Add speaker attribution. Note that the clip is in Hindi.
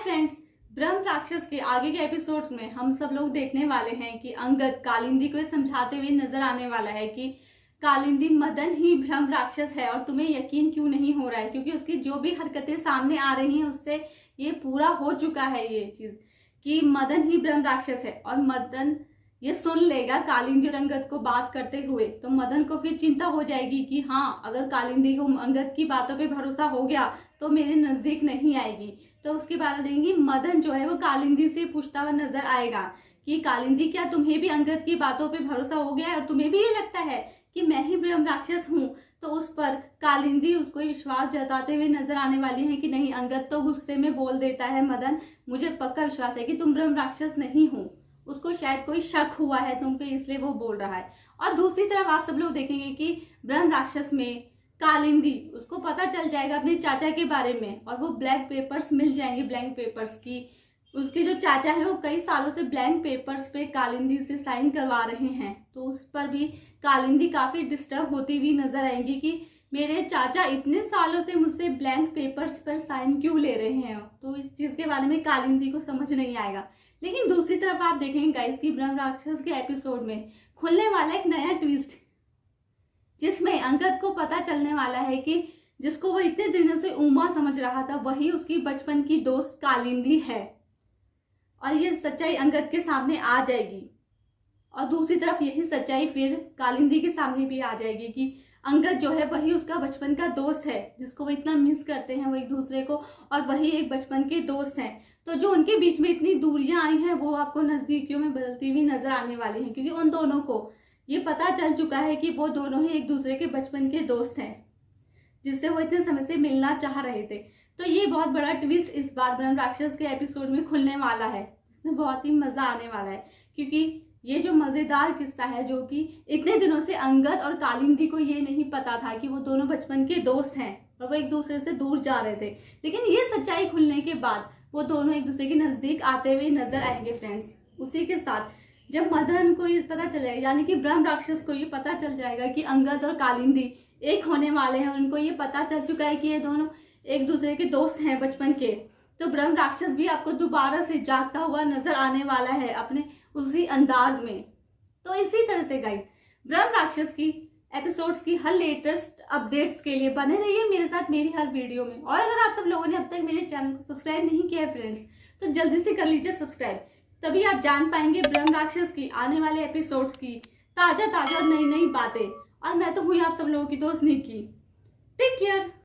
Speaker 1: फ्रेंड्स, ब्रह्म राक्षस के आगे के एपिसोड्स में हम सब लोग देखने वाले हैं कि अंगद कालिंदी को समझाते हुए नजर आने वाला है कि कालिंदी मदन ही ब्रह्म राक्षस है। और तुम्हें यकीन क्यों नहीं हो रहा है? क्योंकि उसकी जो भी हरकतें सामने आ रही हैं उससे ये पूरा हो चुका है ये चीज कि मदन ही ब्रह्म राक्षस है। और मदन ये सुन लेगा कालिंदी और अंगद को बात करते हुए, तो मदन को फिर चिंता हो जाएगी कि हाँ, अगर कालिंदी को अंगद की बातों पे भरोसा हो गया तो मेरे नजदीक नहीं आएगी। तो उसके बाद देंगी मदन जो है वो कालिंदी से पूछता हुआ नजर आएगा कि कालिंदी, क्या तुम्हें भी अंगद की बातों पे भरोसा हो गया है और तुम्हें भी ये लगता है कि मैं ही ब्रह्म राक्षस हूँ? तो उस पर कालिंदी उसको विश्वास जताते हुए नजर आने वाली है कि नहीं, अंगद तो गुस्से में बोल देता है, मदन मुझे पक्का विश्वास है कि तुम ब्रह्म राक्षस नहीं हो। उसको शायद कोई शक हुआ है तुम पे, इसलिए वो बोल रहा है। और दूसरी तरफ आप सब लोग देखेंगे कि ब्रह्म राक्षस में कालिंदी, उसको पता चल जाएगा अपने चाचा के बारे में और वो ब्लैंक पेपर्स मिल जाएंगे, ब्लैंक पेपर्स की। उसके जो चाचा है वो कई सालों से ब्लैंक पेपर्स पे कालिंदी से साइन करवा रहे हैं, तो उस पर भी कालिंदी काफी डिस्टर्ब होती हुई नजर आएंगी कि मेरे चाचा इतने सालों से मुझसे ब्लैंक पेपर्स पर साइन क्यों ले रहे हैं। तो इस चीज के बारे में कालिंदी को समझ नहीं आएगा। लेकिन दूसरी तरफ आप देखेंगे गाइस कि ब्रह्म राक्षस के एपिसोड में खुलने वाला एक नया ट्विस्ट, जिसमें अंगद को पता चलने वाला है कि जिसको वो इतने दिनों से उमा समझ रहा था वही उसकी बचपन की दोस्त कालिंदी है। और ये सच्चाई अंगद के सामने आ जाएगी और दूसरी तरफ यही सच्चाई फिर कालिंदी के सामने भी आ जाएगी कि अंगद जो है वही उसका बचपन का दोस्त है, जिसको वो इतना मिस करते हैं वो एक दूसरे को, और वही एक बचपन के दोस्त हैं। तो जो उनके बीच में इतनी दूरियां आई हैं वो आपको नजदीकियों में बदलती हुई नजर आने वाली हैं, क्योंकि उन दोनों को ये पता चल चुका है कि वो दोनों ही एक दूसरे के बचपन के दोस्त हैं, जिससे वो इतने समय से मिलना चाह रहे थे। तो ये बहुत बड़ा ट्विस्ट इस बार ब्रह्म राक्षस के एपिसोड में खुलने वाला है, इसमें बहुत ही मजा आने वाला है। क्योंकि ये जो मजेदार किस्सा है, जो कि इतने दिनों से अंगद और कालिंदी को ये नहीं पता था कि वो दोनों बचपन के दोस्त हैं और वो एक दूसरे से दूर जा रहे थे, लेकिन ये सच्चाई खुलने के बाद वो दोनों एक दूसरे के नजदीक आते हुए नजर आएंगे फ्रेंड्स। उसी के साथ जब मदन को ये पता चलेगा, यानी कि ब्रह्म राक्षस को ये पता चल जाएगा कि अंगद और कालिंदी एक होने वाले हैं, उनको ये पता चल चुका है कि ये दोनों एक दूसरे के दोस्त हैं बचपन के, तो ब्रह्म राक्षस भी आपको दोबारा से जागता हुआ नजर आने वाला है अपने उसी अंदाज में। तो इसी तरह से गाइस, ब्रह्म राक्षस की एपिसोड्स की हर लेटेस्ट अपडेट्स के लिए बने रहिए मेरे साथ मेरी हर वीडियो में। और अगर आप सब लोगों ने अब तक मेरे चैनल को सब्सक्राइब नहीं किया है फ्रेंड्स, तो जल्दी से कर लीजिए सब्सक्राइब, तभी आप जान पाएंगे ब्रह्म राक्षस की आने वाले एपिसोड्स की ताजा ताजा और नई नई बातें। और मैं तो हुई आप सब लोगों की दोस्त निकी। Take care.